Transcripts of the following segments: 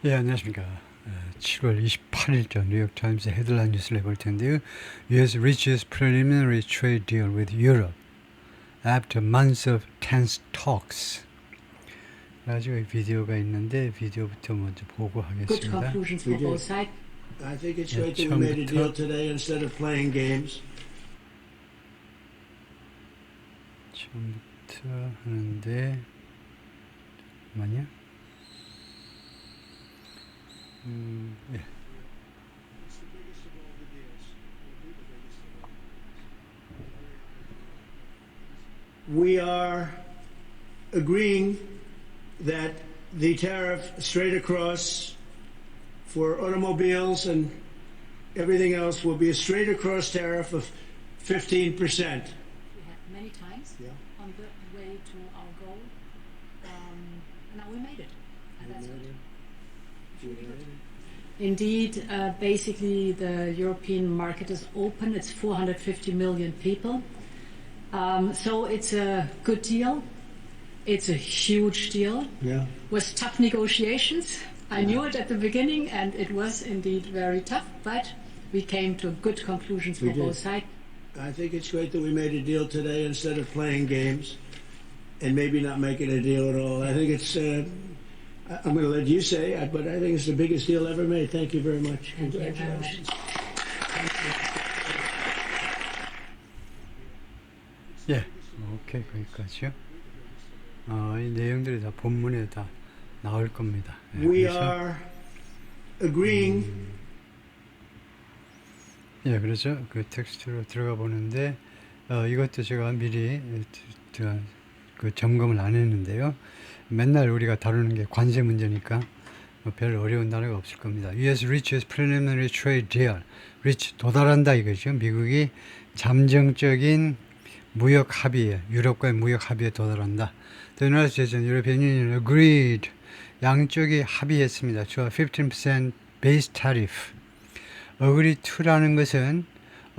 예, 안녕하십니까. 7월 28일자 뉴욕타임스 헤드라인 뉴스를 해볼 텐데요. US reaches preliminary trade deal with Europe after months of tense talks. 가지고 비디오가 있는데 비디오부터 먼저 보고 Good 하겠습니다. conclusions for both sides. I think it's Yeah, great that we made a 처음부터. deal today instead of playing games. 처음부터 하는데 잠깐만요. 예. We are agreeing that the tariff straight across for automobiles and everything else will be a straight across tariff of 15%. We had many times Yeah. on the way to our goal. And now we made it. And that's good. Indeed, basically the European market is open. It's 450 million people. So it's a good deal. It's a huge deal Yeah. with tough negotiations. I knew it at the beginning, and it was indeed very tough, but we came to good conclusions for We did. both sides. I think it's great that we made a deal today instead of playing games and maybe not making a deal at all. I think it's, I'm going to let you say, but I think it's the biggest deal ever made. Thank you very much. Thank you very much. Congratulations. 예, 오케이, 거기까지요. 이 내용들이 다 본문에 다 나올 겁니다. 예, We 그래서 are agreeing 그렇죠. 그 텍스트로 들어가 보는데 이것도 제가 미리 그 점검을 안 했는데요. 맨날 우리가 다루는 게 관세 문제니까 별 어려운 단어가 없을 겁니다. US reaches preliminary trade deal. reach 도달한다 이거죠. 미국이 잠정적인 무역 합의에 유럽과의 무역 합의에 도달한다. The United States and European Union agreed. 양쪽이 합의했습니다. to a 15% base tariff. agree to라는 것은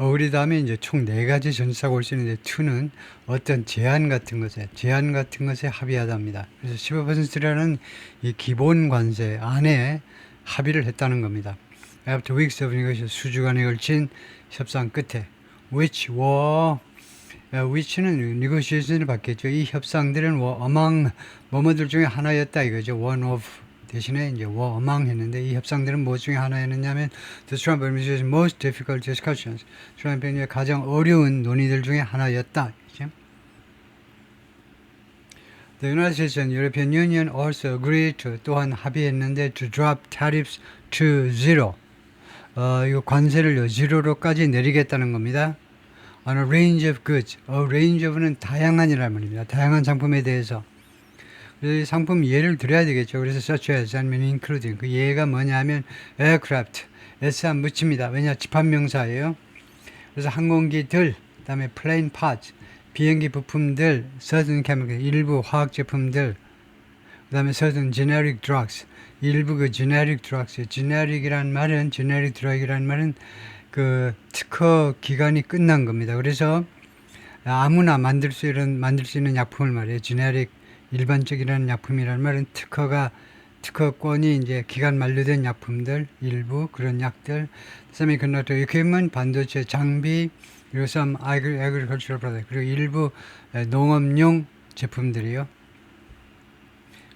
agree 다음에 이제 총 4가지 전치사가 올 수 있는데 to는 어떤 제한 같은 것에 합의하답니다. 그래서 15%라는 이 기본 관세 안에 합의를 했다는 겁니다. After weeks of negotiation, 수주간에 걸친 협상 끝에 which were which는 negotiation을 받겠죠. 이 협상들은 were among 뭐뭐들 중에 하나였다 이거죠. one of 대신에 이제 were among 했는데 이 협상들은 뭐 중에 하나였느냐면 the Trump administration's most difficult discussions. 트럼프 행정의 가장 어려운 논의들 중에 하나였다. 그렇죠? The United States and European Union also agreed to 또한 합의했는데 to drop tariffs to zero. 이거 관세를 zero로까지 내리겠다는 겁니다. On a range of goods. A range of는 다양한이라는 말입니다. 다양한 상품에 대해서. 그래서 이 상품 예를 들어야 되겠죠. 그래서 such as 아니면 including. 그 예가 뭐냐면 aircraft. S 안 붙입니다. 왜냐 집합명사예요. 그래서 항공기들, 그 다음에 plane parts, 비행기 부품들, certain chemical, 일부 화학 제품들, 그 다음에 certain generic drugs, 일부 그 generic drugs, generic이란 말은, generic drug이란 말은 그 특허 기간이 끝난 겁니다. 그래서 아무나 만들 수 있는 약품을 말이에요. generic 일반적이라는 약품이라는 말은 특허권이 이제 기간 만료된 약품들, 일부 그런 약들, semiconductor equipment, 반도체 장비, 그리고 some agricultural product, 그리고 일부 농업용 제품들이요.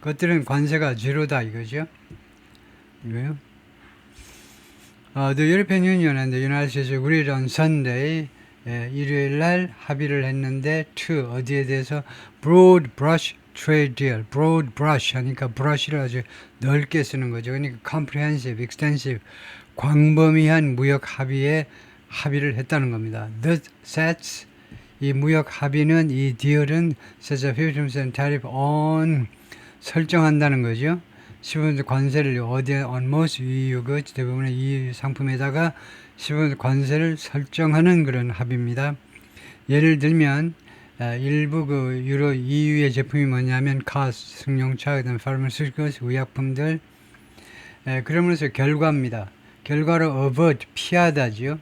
그것들은 관세가 제로다 이거죠. 이거요. The European Union and the United States agreed on Sunday. 일요일 날 합의를 했는데 to 어디에 대해서 broad brush trade deal. broad brush 하니까 brush를 아주 넓게 쓰는 거죠. 그러니까 comprehensive, extensive, 광범위한 무역 합의에 합의를 했다는 겁니다. That sets 이 무역 합의는 이 deal은 sets a 15% tariff on 설정한다는 거죠. 15% 관세를 어디에 on most EU goods 대부분의 EU 상품에다가 15% 관세를 설정하는 그런 합의입니다. 예를 들면 일부 그 유로 EU의 제품이 뭐냐면 cars 승용차, 그다음에 pharmaceuticals 의약품들. 그러면서 결과입니다. 결과로 avert 피하다지요.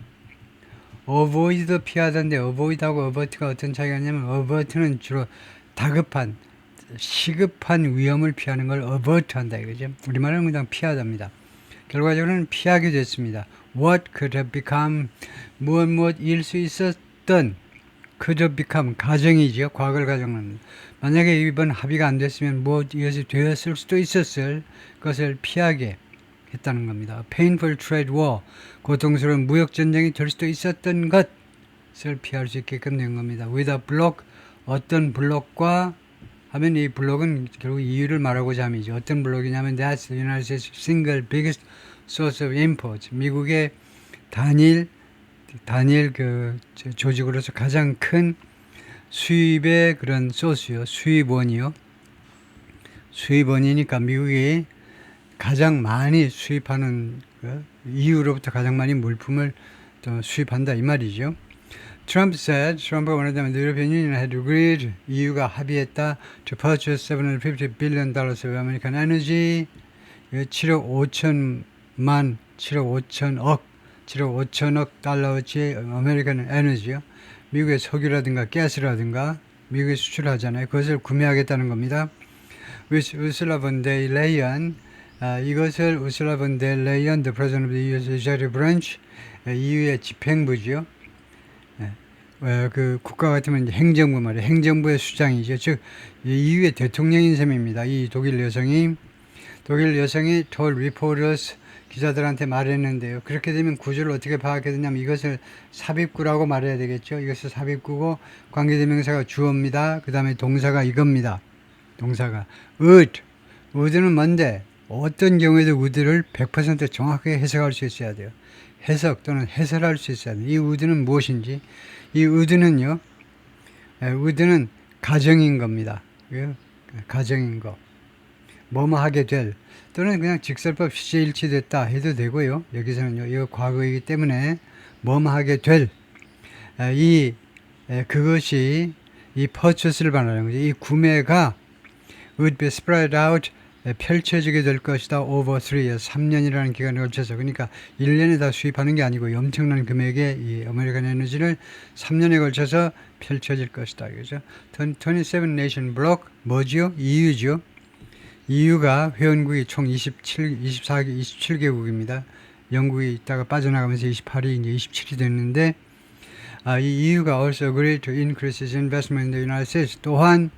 avoid도 피하다인데 avoid하고 avert가 어떤 차이가 있냐면 avert는 주로 다급한 시급한 위험을 피하는 걸 avert 한다 이거죠. 우리말은 그냥 피하답니다. 결과적으로는 피하게 됐습니다. What could have become 무엇일 수 있었던 could have become 가정이죠. 과거를 가정합니다. 만약에 이번 합의가 안 됐으면 무엇이 되었을 수도 있었을 것을 피하게 했다는 겁니다. Painful trade war 고통스러운 무역 전쟁이 될 수도 있었던 것을 피할 수 있게끔 된 겁니다. With a block 어떤 블록과 하면 이 블록은 결국 EU를 말하고자 함이죠. 어떤 블록이냐면 that's the United States single biggest source of imports. 미국의 단일 그 조직으로서 가장 큰 수입의 그런 소스요. 수입원이요. 수입원이니까 미국이 가장 많이 수입하는 EU로부터 가장 많이 물품을 또 수입한다 이 말이죠. Trump said, 트럼프가 말하자면 the European Union had agreed, EU가 합의했다 to purchase $750 billion of American energy, 7억 5천억 달러어치의 아메리칸 에너지요. 미국의 석유라든가 가스라든가 미국에 수출하잖아요. 그것을 구매하겠다는 겁니다. With Ursula von der Leyen, 이것을 우르슬라 본 델 레이언, the President of the U.S. Executive Branch, EU의 집행부죠. 그 국가 같으면 이제 행정부 말이에요. 행정부의 수장이죠. 즉 EU의 대통령인 셈입니다. 이 독일 여성이 told reporters 기자들한테 말했는데요. 그렇게 되면 구조를 어떻게 파악해야 되냐면 이것을 삽입구라고 말해야 되겠죠. 이것을 삽입구고 관계대명사가 주어입니다. 그 다음에 동사가 이겁니다. 동사가 would는 뭔데? 어떤 경우에도 would를 100% 정확하게 해석할 수 있어야 돼요. 해석 또는 해설할 수 있어야 돼요. 이 would는 무엇인지 이 would는요. would는 가정인 겁니다. 가정인 거. 뭐뭐 하게 될 또는 그냥 직설법 시제 일치됐다 해도 되고요. 여기서는요. 이거 과거이기 때문에 뭐뭐 하게 될 그것이 이 purchase를 말하는 거죠. 이 구매가 would be spread out 펼쳐지게 될 것이다. over 3 years, 3년이라는 기간에 걸쳐서. 그러니까 1년에 다 수입하는 게 아니고 엄청난 금액의 이 아메리칸 에너지를 3년에 걸쳐서 펼쳐질 것이다. 그죠? 27 nation block 뭐죠? EU죠. EU가 회원국이 총 27개국입니다. 영국이 있다가 빠져나가면서 28이 이제 27이 됐는데 이 EU가 also agreed to increase its investment in the United States. 또한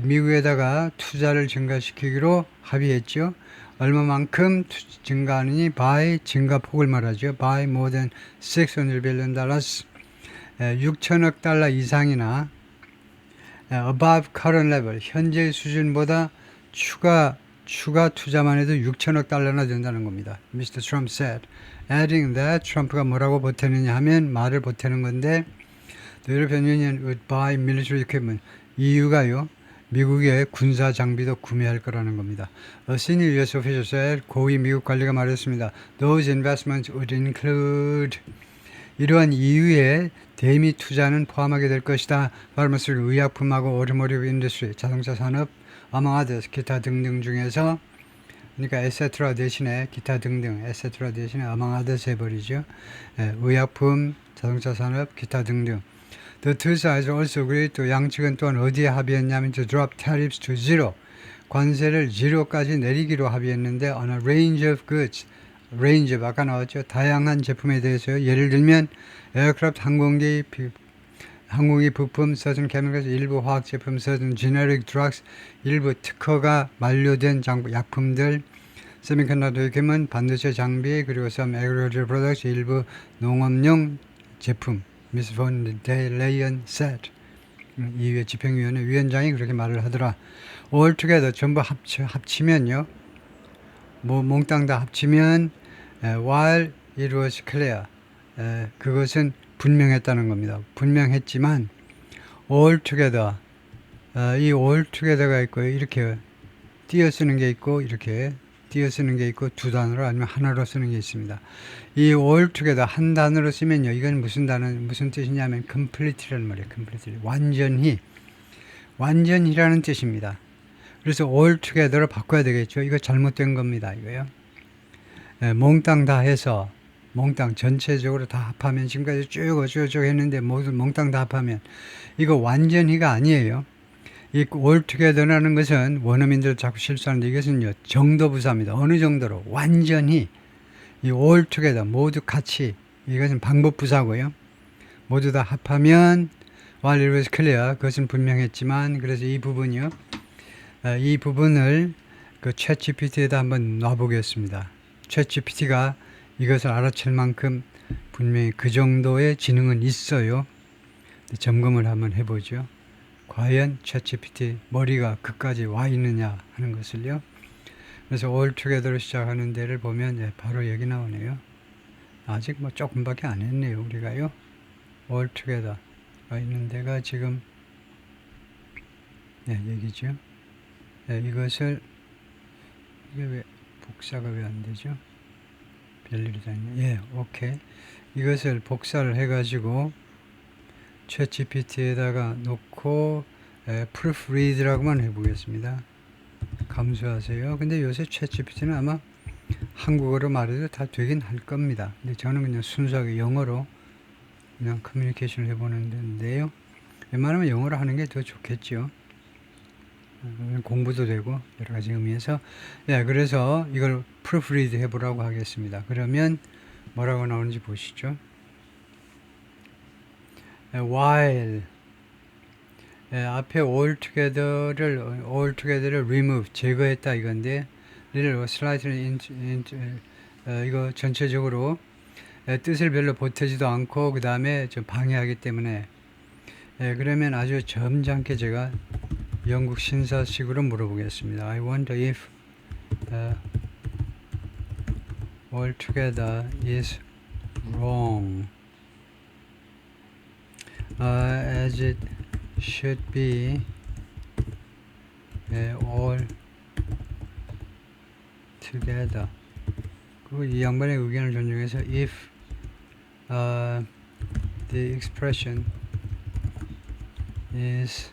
미국에다가 투자를 증가시키기로 합의했죠. 얼마만큼 증가하느니 by 증가폭을 말하죠. by more than $600 billion 6천억 달러 이상이나 above current level 현재 수준보다 추가 투자만 해도 6천억 달러나 된다는 겁니다. Mr. Trump said. Adding that 트럼프가 뭐라고 보태느냐 하면 말을 보태는 건데 The European Union would buy military equipment. EU가요. 미국의 군사 장비도 구매할 거라는 겁니다. A senior U.S. official said, 고위 미국 관리가 말했습니다. Those investments would include 이러한 EU의 대미 투자는 포함하게 될 것이다. Pharmaceutical 의약품하고 automotive industry 자동차 산업, among others 기타 등등 중에서 그러니까 etc. 대신에 기타 등등 etc. 대신에 among others 해버리죠. 의약품, 자동차 산업, 기타 등등. The two sides also agreed 또 양측은 또한 어디에 합의했냐면 to drop tariffs to zero. 관세를 zero까지 내리기로 합의했는데 on a range of goods. range of 아까 나왔죠. 다양한 제품에 대해서요. 예를 들면 aircraft 항공기 부품, certain chemicals, 일부 화학 제품, certain generic drugs, 일부 특허가 만료된 약품들, semiconductor equipment, 반도체 장비, 그리고 some agricultural products, 일부 농업용 제품. Ms. von der Leyen said. EU의 집행위원회 위원장이 그렇게 말을 하더라. Altogether 전부 합치면요. 몽땅 다 합치면 while it was clear 그것은 분명했다는 겁니다. 분명했지만 altogether 이 altogether가 있고 이렇게 띄어쓰는 게 있고 이렇게 띄어쓰는 게 있고 두 단어로 아니면 하나로 쓰는 게 있습니다. 이 altogether 한 단어로 쓰면요. 이건 무슨 뜻이냐면 complete라는 말이에요. complete 완전히라는 뜻입니다. 그래서 altogether로 바꿔야 되겠죠. 이거 잘못된 겁니다. 이거요. 몽땅 다 해서 몽땅 전체적으로 다 합하면 지금까지 쭉 어쩌고저쩌고 했는데 모두 몽땅 다 합하면 이거 완전히가 아니에요. 이 altogether라는 것은 원어민들 자꾸 실수하는데 이것은요 정도부사입니다. 어느 정도로 완전히 이 altogether 모두 같이 이것은 방법부사고요. 모두 다 합하면 while it was clear 그것은 분명했지만 그래서 이 부분이요. 이 부분을 그 챗GPT에다 한번 놔보겠습니다. 챗GPT가 이것을 알아챌 만큼 분명히 그 정도의 지능은 있어요. 점검을 한번 해보죠. 과연 챗GPT 머리가 그까지 와 있느냐 하는 것을요. 그래서 altogether로 시작하는 데를 보면 바로 여기 나오네요. 아직 뭐 조금밖에 안 했네요. 우리가요. altogether 가 있는 데가 지금 여기죠. 이것을 이게 왜 복사가 왜 안 되죠? 별일이 다 있네. 오케이. 이것을 복사를 해가지고 챗GPT에다가 놓고 proofread라고만 해보겠습니다. 감수하세요. 근데 요새 챗GPT는 아마 한국어로 말해도 다 되긴 할 겁니다. 근데 저는 그냥 순수하게 영어로 그냥 커뮤니케이션을 해보는데요. 웬만하면 영어로 하는 게 더 좋겠죠. 공부도 되고 여러 가지 의미에서 그래서 이걸 proofread 해보라고 하겠습니다. 그러면 뭐라고 나오는지 보시죠. while 앞에 altogether를 remove 제거했다 이건데 slightly 이거 전체적으로 뜻을 별로 보태지도 않고 그 다음에 좀 방해하기 때문에 그러면 아주 점잖게 제가 영국 신사식으로 물어보겠습니다. I wonder if altogether is wrong as it should be all together. 그리고 이 양반의 의견을 존중해서 if the expression is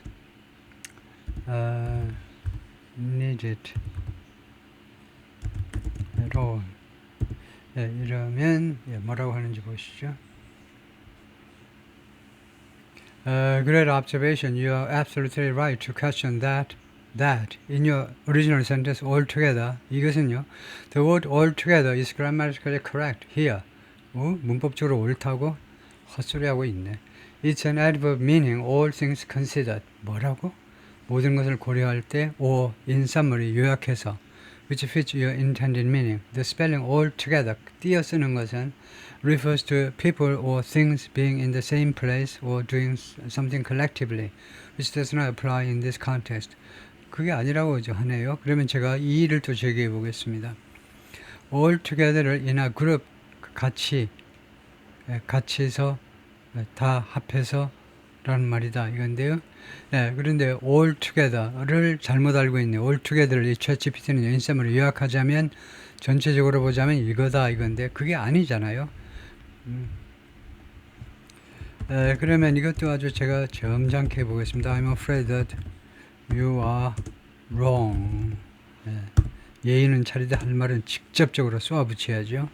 needed at all. 이러면 뭐라고 하는지 보시죠. Great observation. You are absolutely right to question that in your original sentence altogether 이것은요 the word altogether is grammatically correct here. 문법적으로 옳다고 헛소리하고 있네. It's an adverb meaning all things considered. 뭐라고? 모든 것을 고려할 때 or in summary 요약해서 which fits your intended meaning. The spelling altogether 띄어 쓰는 것은 refers to people or things being in the same place or doing something collectively, which does not apply in this context. 그게 아니라고 하네요. 그러면 제가 이 일을 또 제기해 보겠습니다. altogether를 in a group 같이 해서 다 합해서 라는 말이다 이건데요. 그런데 altogether를 잘못 알고 있네요. altogether를 이 챗GPT는 인셈으로 요약하자면 전체적으로 보자면 이거다 이건데 그게 아니잖아요. 그러면 이것도 아주 제가 점잖게 해보겠습니다. I'm afraid that you are wrong. 예의는 차리되 할 말은 직접적으로 쏘아붙여야죠.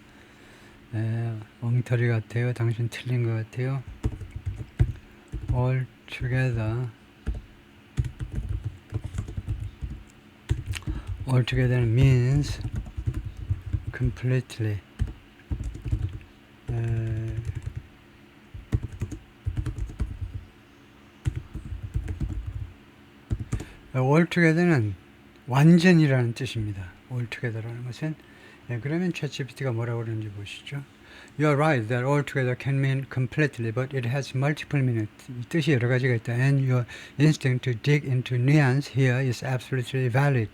엉터리 같아요. 당신 틀린 것 같아요. altogether means completely. altogether는 완전이라는 뜻입니다. altogether라는 것은 그러면 챗GPT가 뭐라고 그러는지 보시죠. You are right that altogether can mean completely, but it has multiple meanings. 뜻이 여러 가지가 있다. And your instinct to dig into nuance here is absolutely valid.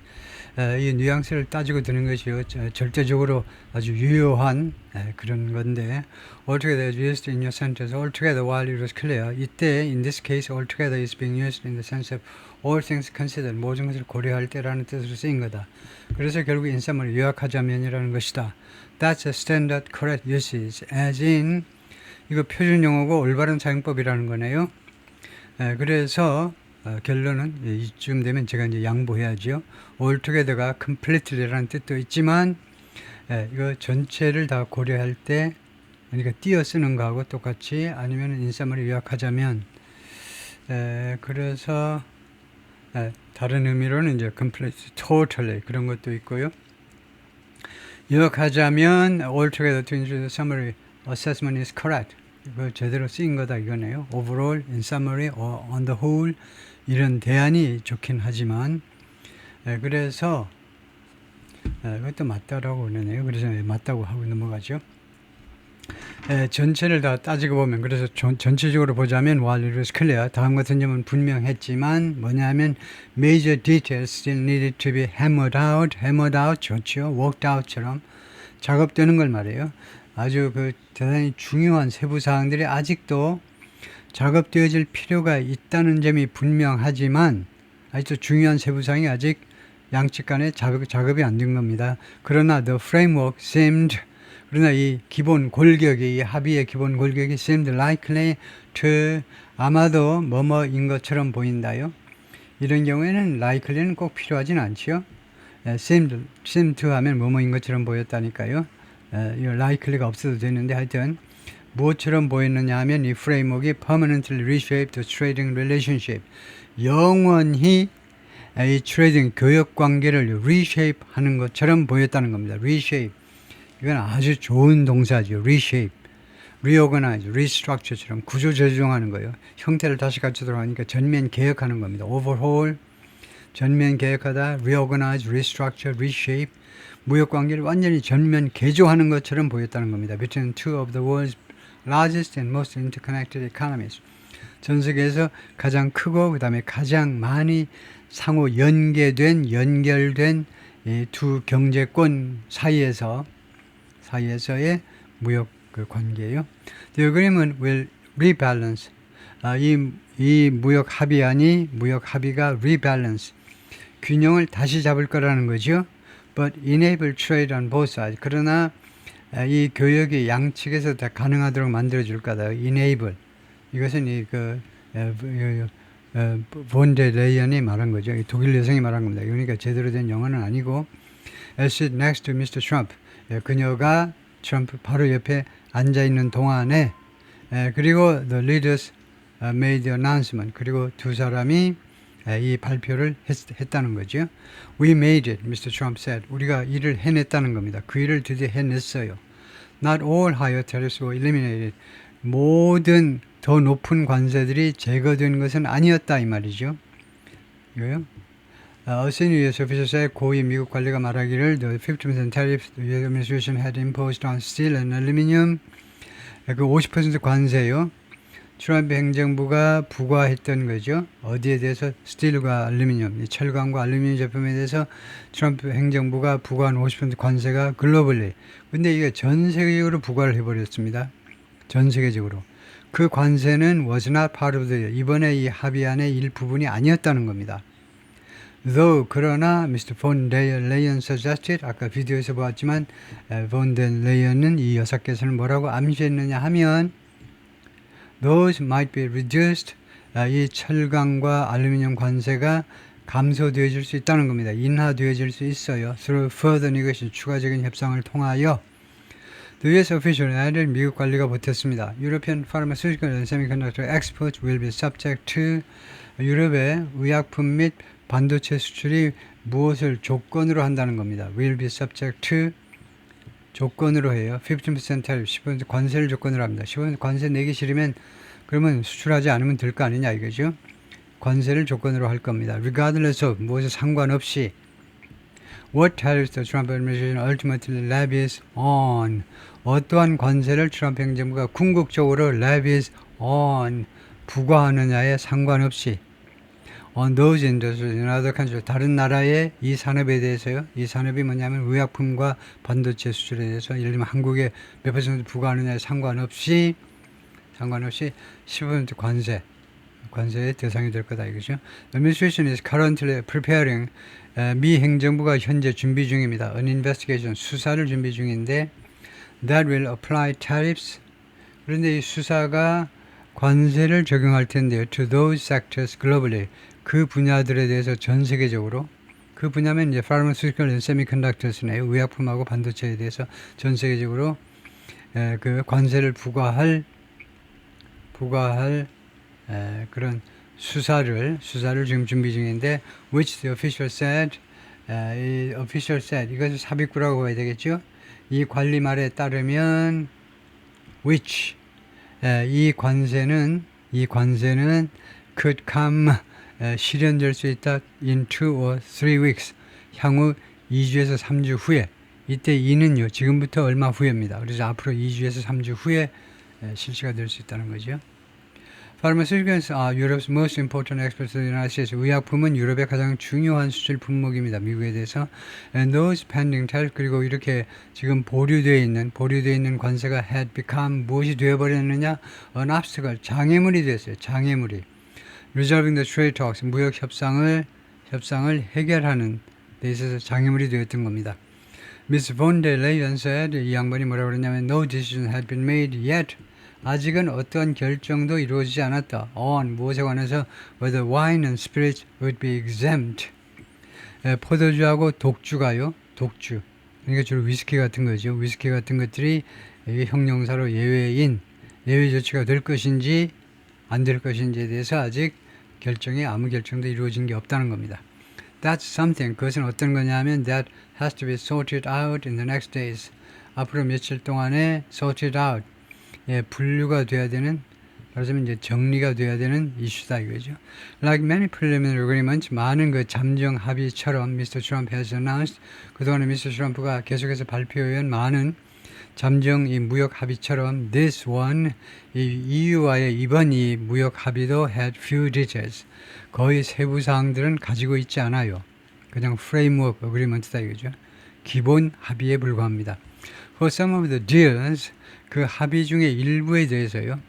이 뉘앙스를 따지고 드는 것이요 절대적으로 아주 유효한 그런 건데 altogether is used in your sentence altogether while it was clear. 이때 in this case altogether is being used in the sense of all things considered. 모든 것을 고려할 때라는 뜻으로 쓰인 거다. 그래서 결국 인사말을 요약하자면이라는 것이다. That's a standard correct usage as in 이거 표준 용어고 올바른 사용법이라는 거네요. 그래서 결론은 이쯤 되면 제가 이제 양보해야죠. altogether가 completely라는 뜻도 있지만 이거 전체를 다 고려할 때 그러니까 띄어 쓰는 거하고 똑같이 아니면 인사말을 요약하자면 그래서 다른 의미로는 이제 complete, totally 그런 것도 있고요. 요약하자면 altogether to ensure the summary assessment is correct. 이거 제대로 쓰인 거다 이거네요. overall, in summary, or on the whole 이런 대안이 좋긴 하지만 그래서 이것도 맞다라고 그러네요. 그래서 맞다고 하고 넘어가죠. 전체를 다 따지고 보면 그래서 전체적으로 보자면 while it was clear 다음 같은 점은 분명했지만 뭐냐면 major details still needed to be hammered out 좋죠. worked out처럼 작업되는 걸 말해요. 아주 그 대단히 중요한 세부 사항들이 아직도 작업되어질 필요가 있다는 점이 분명하지만 아직도 중요한 세부 사항이 아직 양측 간에 작업이 안 된 겁니다. 그러나 the framework seemed 그러나 이 기본 골격이 이 합의의 기본 골격이 seemed likely to 아마도 뭐뭐인 것처럼 보인다요. 이런 경우에는 likely는 꼭 필요하진 않지요. seemed to 하면 뭐뭐인 것처럼 보였다니까요. 이 likely가 없어도 되는데 하여튼 무엇처럼 보였느냐 하면 이 프레임워크가 permanently reshape the trading relationship 영원히 이 트레이딩 교역 관계를 reshape 하는 것처럼 보였다는 겁니다. reshape 이건 아주 좋은 동사죠. reshape, reorganize, restructure처럼 구조 재조정하는 거예요. 형태를 다시 갖추도록 하니까 전면 개혁하는 겁니다. overhaul, 전면 개혁하다, reorganize, restructure, reshape 무역 관계를 완전히 전면 개조하는 것처럼 보였다는 겁니다. Between two of the world's largest and most interconnected economies. 전 세계에서 가장 크고 그 다음에 가장 많이 상호 연결된 이 두 경제권 사이에서의 무역 그 관계예요. The agreement will rebalance. 이 무역 합의가 rebalance. 균형을 다시 잡을 거라는 거죠. But enable trade on both sides. 그러나 이 교역이 양측에서 다 가능하도록 만들어 줄 거다. enable. 이것은 본데 레이언이 말한 거죠. 독일 여성이 말한 겁니다. 그러니까 제대로 된 영어는 아니고 sit next to Mr. Trump. 그녀가 트럼프 바로 옆에 앉아 있는 동안에 그리고 the leaders made the announcement. 그리고 두 사람이 이 발표를 했다는 거죠. We made it, Mr. Trump said. 우리가 일을 해냈다는 겁니다. 그 일을 드디어 해냈어요. Not all higher tariffs were eliminated. 모든 더 높은 관세들이 제거된 것은 아니었다 이 말이죠. 이거요. A senior U.S. official said 고위 미국 관리가 말하기를 the 50% tariff the U.S. administration had imposed on steel and aluminum 그 50% 관세요. 트럼프 행정부가 부과했던 거죠. 어디에 대해서 스틸과 알루미늄, 철강과 알루미늄 제품에 대해서 트럼프 행정부가 부과한 50% 관세가 글로벌리. 근데 이게 전 세계적으로 부과를 해버렸습니다. 전 세계적으로. 그 관세는 was not part of the 이번에 이 합의안의 일부분이 아니었다는 겁니다. Though 그러나 Mr. von der Leyen suggested 아까 비디오에서 보았지만 von der Leyen은 이 여사께서는 뭐라고 암시했느냐 하면 those might be reduced 이 철강과 알루미늄 관세가 감소되어질 수 있다는 겁니다. 인하되어질 수 있어요. through further negotiation 추가적인 협상을 통하여 The U.S. official added 미국 관리가 보탰습니다. European pharmaceutical and semiconductor exports will be subject to 유럽의 의약품 및 반도체 수출이 무엇을 조건으로 한다는 겁니다. will be subject to 조건으로 해요. 15% tariff, 10% 관세를 조건으로 합니다. 10% 관세 내기 싫으면 그러면 수출하지 않으면 될 거 아니냐 이거죠. 관세를 조건으로 할 겁니다. Regardless of 무엇에 상관없이 What tariffs the Trump administration ultimately levies on 어떠한 관세를 트럼프 행정부가 궁극적으로 levies on 부과하느냐에 상관없이 on those industries in other countries 다른 나라의 이 산업에 대해서요. 이 산업이 뭐냐면 의약품과 반도체 수출에 대해서 예를 들면 한국에 몇 퍼센트 부과하느냐에 상관없이 15% 관세의 대상이 될 거다 이거죠. The administration is currently preparing 미 행정부가 현재 준비 중입니다. An investigation 수사를 준비 중인데 that will apply tariffs 그런데 이 수사가 관세를 적용할 텐데요. To those sectors globally 그 분야들에 대해서 전 세계적으로 그 분야면 이제 pharmaceutical and semiconductors네요. 의약품하고 반도체에 대해서 전 세계적으로 그 관세를 부과할 그런 수사를 지금 준비 중인데 which the official said 이 official said 이것을 삽입구라고 봐야 되겠죠. 이 관리 말에 따르면 which 이 관세는 could come 실현될 수 있다 in 2 or 3 weeks 향후 2주에서 3주 후에 이때 이는요 지금부터 얼마 후입니다. 그래서 앞으로 2주에서 3주 후에 실시가 될 수 있다는 거죠. Pharmaceuticals are Europe's most important export to the United States. 의약품은 유럽의 가장 중요한 수출 품목입니다. 미국에 대해서. And those pending tariffs 그리고 이렇게 지금 보류되어 있는 관세가 had become 무엇이 되어버렸느냐? An obstacle, 장애물이 됐어요. 장애물이. Resolving the trade talks, 무역 협상을 해결하는 데 있어서 장애물이 되었던 겁니다. Ms. von der Leyen said, 이 양반이 뭐라고 그랬냐면 No decision had been made yet. 아직은 어떠한 결정도 이루어지지 않았다. on 무엇에 관해서 whether wine and spirits would be exempt. 포도주하고 독주가요. 독주. 그러니까 주로 위스키 같은 거죠. 위스키 같은 것들이 형용사로 예외 조치가 될 것인지 안 될 것인지에 대해서 아직 아무 결정도 이루어진 게 없다는 겁니다. That's something. 그것은 어떤 거냐면 that has to be sorted out in the next days. 앞으로 며칠 동안에 sorted out. 분류가 돼야 되는, 말하자면 이제 정리가 돼야 되는 이슈다 이거죠. Like many preliminary agreements, 많은 그 잠정 합의처럼 Mr. Trump has announced, 그동안에 Mr. Trump가 계속해서 발표한 많은 잠정 이 무역 합의처럼 this one, 이 EU와의 이번 이 무역 합의도 had few details, 거의 세부 사항들은 가지고 있지 않아요. 그냥 framework agreement다 이거죠. 기본 합의에 불과합니다. For some of the deals, 그 합의 중에 일부에 대해서요.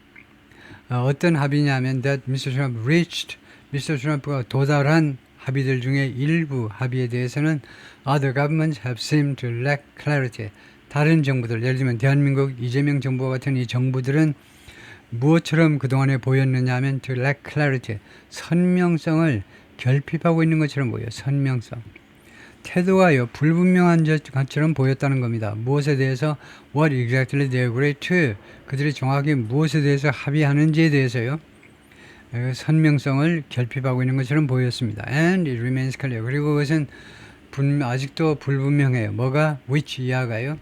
어떤 합의냐면 that Mr. Trump reached, Mr. Trump가 도달한 합의들 중에 일부 합의에 대해서는 other governments have seemed to lack clarity. 다른 정부들, 예를 들면 대한민국 이재명 정부와 같은 이 정부들은 무엇처럼 그동안에 보였느냐 하면 to lack clarity. 선명성을 결핍하고 있는 것처럼 보여요. 선명성. 태도가요 불분명한 것처럼 보였다는 겁니다. 무엇에 대해서 what exactly they agree to 그들이 정확히 무엇에 대해서 합의하는지에 대해서요 선명성을 결핍하고 있는 것처럼 보였습니다. And it remains clear. 그리고 그것은 아직도 불분명해요. 뭐가 which 이하가요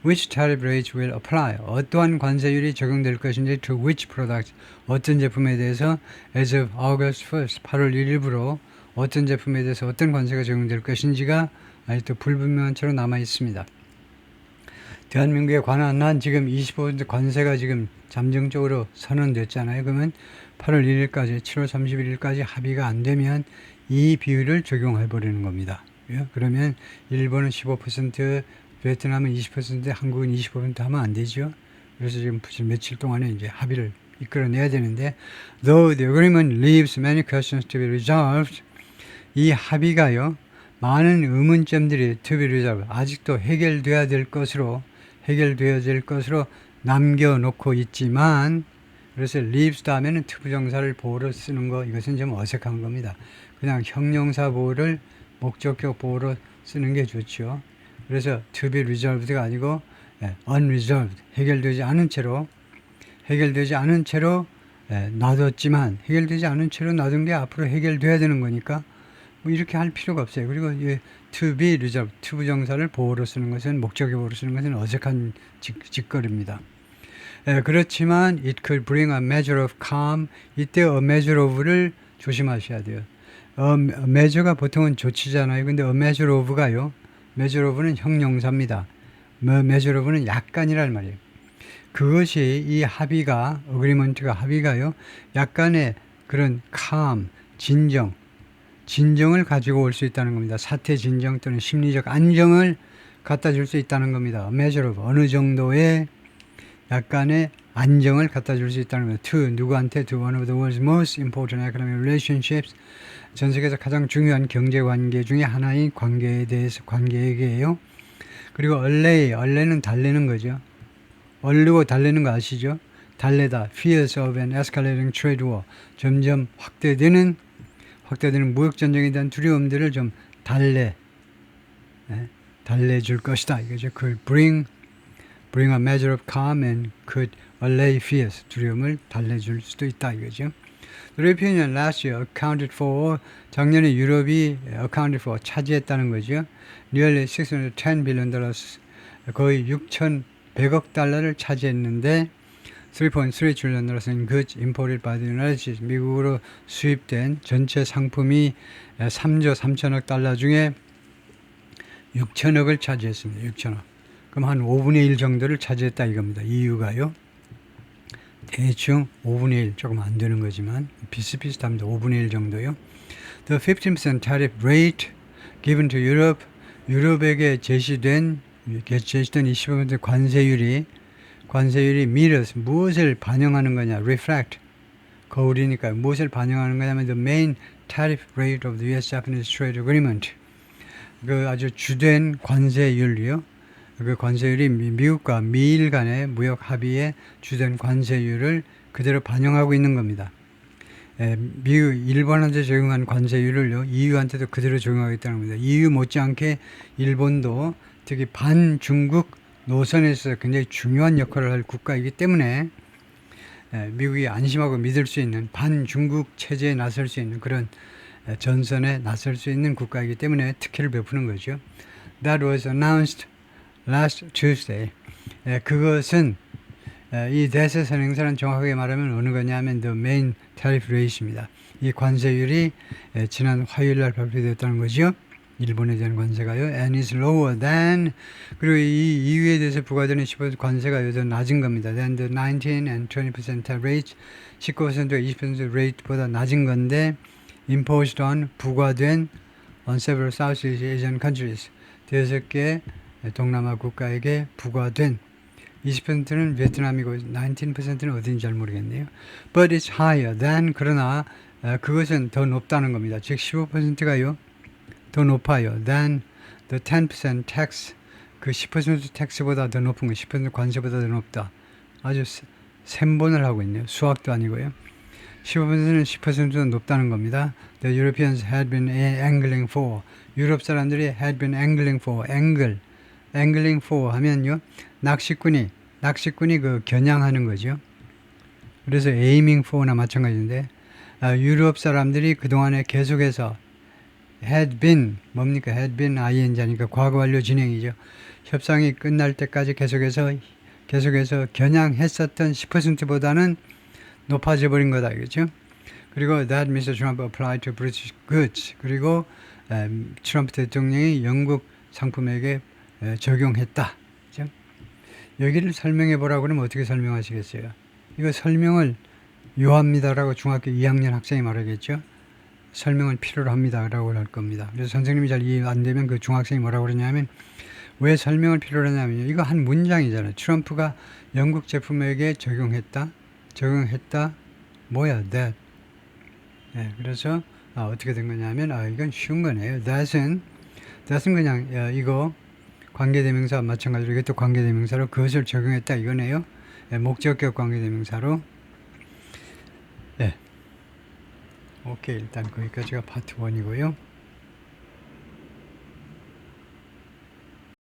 which tariff rates will apply 어떠한 관세율이 적용될 것인지 to which products 어떤 제품에 대해서 as of August 1st 8월 1일부로 어떤 제품에 대해서 어떤 관세가 적용될 것인지가 아직도 불분명한 채로 남아 있습니다. 대한민국에 관한 한 지금 25% 관세가 지금 잠정적으로 선언됐잖아요. 그러면 8월 1일까지 7월 31일까지 합의가 안 되면 이 비율을 적용해 버리는 겁니다. 그러면 일본은 15%, 베트남은 20%, 한국은 25% 하면 안 되죠. 그래서 지금 며칠 동안에 이제 합의를 이끌어내야 되는데 though the agreement leaves many questions to be resolved 이 합의가요 많은 의문점들이 to be resolved 아직도 해결되어야 될 것으로 남겨놓고 있지만 그래서 leaves 다음에는 투부정사를 보호로 쓰는 거 이것은 좀 어색한 겁니다. 그냥 형용사 보호를 목적격 보호로 쓰는 게 좋죠. 그래서 to be resolved가 아니고 unresolved 해결되지 않은 채로 놔뒀지만 해결되지 않은 채로 놔둔 게 앞으로 해결돼야 되는 거니까 뭐 이렇게 할 필요가 없어요. 그리고 to be resolved, 투부정사를 보호로 쓰는 것은 목적의 보호로 쓰는 것은 어색한 짓거리입니다. 그렇지만 it could bring a measure of calm. 이때 a measure of를 조심하셔야 돼요. measure가 보통은 조치잖아요. 근데 a measure of가요. measure of는 형용사입니다. measure of는 약간이란 말이에요. 그것이 이 합의가 agreement가 합의가요. 약간의 그런 calm, 진정을 가지고 올 수 있다는 겁니다. 사태 진정 또는 심리적 안정을 갖다 줄 수 있다는 겁니다. measure of 어느 정도의 약간의 안정을 갖다 줄 수 있다는 겁니다. to 누구한테 to one of the world's most important economic relationships 전 세계에서 가장 중요한 경제 관계 중에 하나인 관계에게요. 그리고 allay는 달래는 거죠. 얼르고 달래는 거 아시죠? 달래다. fears of an escalating trade war 점점 확대되는 무역 전쟁에 대한 두려움들을 좀 달래줄 것이다. 이거죠. 그 bring a measure of calm and could allay fears. 두려움을 달래줄 수도 있다. 이거죠. The European Union last year accounted for, 작년에 유럽이 accounted for, 차지했다는 거죠. Nearly $610 billion, 거의 6,100억 달러를 차지했는데 3.3 trillion in goods imported by the United States. 미국으로 수입된 전체 상품이 3조 3천억 달러 중에 6천억을 차지했습니다. 6천억. 그럼 한 5분의 1 정도를 차지했다 이겁니다. EU가요. 대충 5분의 1, 조금 안 되는 거지만 비슷비슷합니다. 5분의 1 정도요. The 15% tariff rate given to Europe, 유럽에게 제시된 25% 관세율이 mirrors, 무엇을 반영하는 거냐, reflect, 거울이니까 무엇을 반영하는 거냐면 the main tariff rate of the US-Japanese trade agreement, 그 아주 주된 관세율이요. 그 관세율이 미국과 미일 간의 무역 합의의 주된 관세율을 그대로 반영하고 있는 겁니다. 미국, 일본한테 적용한 관세율을요, EU한테도 그대로 적용하겠다는 겁니다. EU 못지않게 일본도 특히 반중국 노선에서 굉장히 중요한 역할을 할 국가이기 때문에 미국이 안심하고 믿을 수 있는 반중국 체제에 나설 수 있는 그런 전선에 나설 수 있는 국가이기 때문에 특혜를 베푸는 거죠. That was announced last Tuesday. 그것은 이 대세 선행사는 정확하게 말하면 어느 거냐면 the main tariff rate입니다. 이 관세율이 지난 화요일 날 발표됐다는 거죠. 일본에 대한 관세가요. And is lower than, 그리고 이 EU에 대해서 부과되는 15% 관세가 더 낮은 겁니다. Than the 19 and 20% tariff rate, 19%와 20% rate보다 낮은 건데 imposed on, 부과된 on several Southeast Asian countries, 5개 동남아 국가에게 부과된 20%는 베트남이고 19%는 어딘지 잘 모르겠네요. But it's higher than, 그러나 그것은 더 높다는 겁니다. 즉 15%가요. 더 높아요. than the 10% tax, 그 10% 텍스보다 더 높은 거, 10% 관세보다 더 높다. 아주 셈본을 하고 있네요. 수학도 아니고요. 15%는 10%더 높다는 겁니다. The Europeans had been angling for, 유럽 사람들이 had been angling for, angling for 하면요, 낚시꾼이 그 겨냥하는 거죠. 그래서 aiming for나 마찬가지인데, 유럽 사람들이 그동안에 계속해서 had been, 뭡니까? had been ing하니까 과거 완료 진행이죠. 협상이 끝날 때까지 계속해서 겨냥했었던 10%보다는 높아져 버린 거다, 그렇죠? 그리고 that Mr. Trump applied to British goods, 그리고 트럼프 대통령이 영국 상품에게 적용했다. 그렇죠? 여기를 설명해 보라고 그러면 어떻게 설명하시겠어요? 이거 설명을 요합니다라고 중학교 2학년 학생이 말하겠죠? 설명을 필요로 합니다라고 할 겁니다. 그래서 선생님이 잘 이해 안 되면 그 중학생이 뭐라고 그러냐면, 왜 설명을 필요로 하냐면요, 이거 한 문장이잖아요. 트럼프가 영국 제품에게 적용했다 뭐야 that. 그래서 어떻게 된 거냐면 이건 쉬운 거네요. that은 그냥 이거 관계대명사 마찬가지로 이것도 관계대명사로 그것을 적용했다 이거네요. 목적격 관계대명사로. 오케이, 일단 거기까지가 파트 1이고요.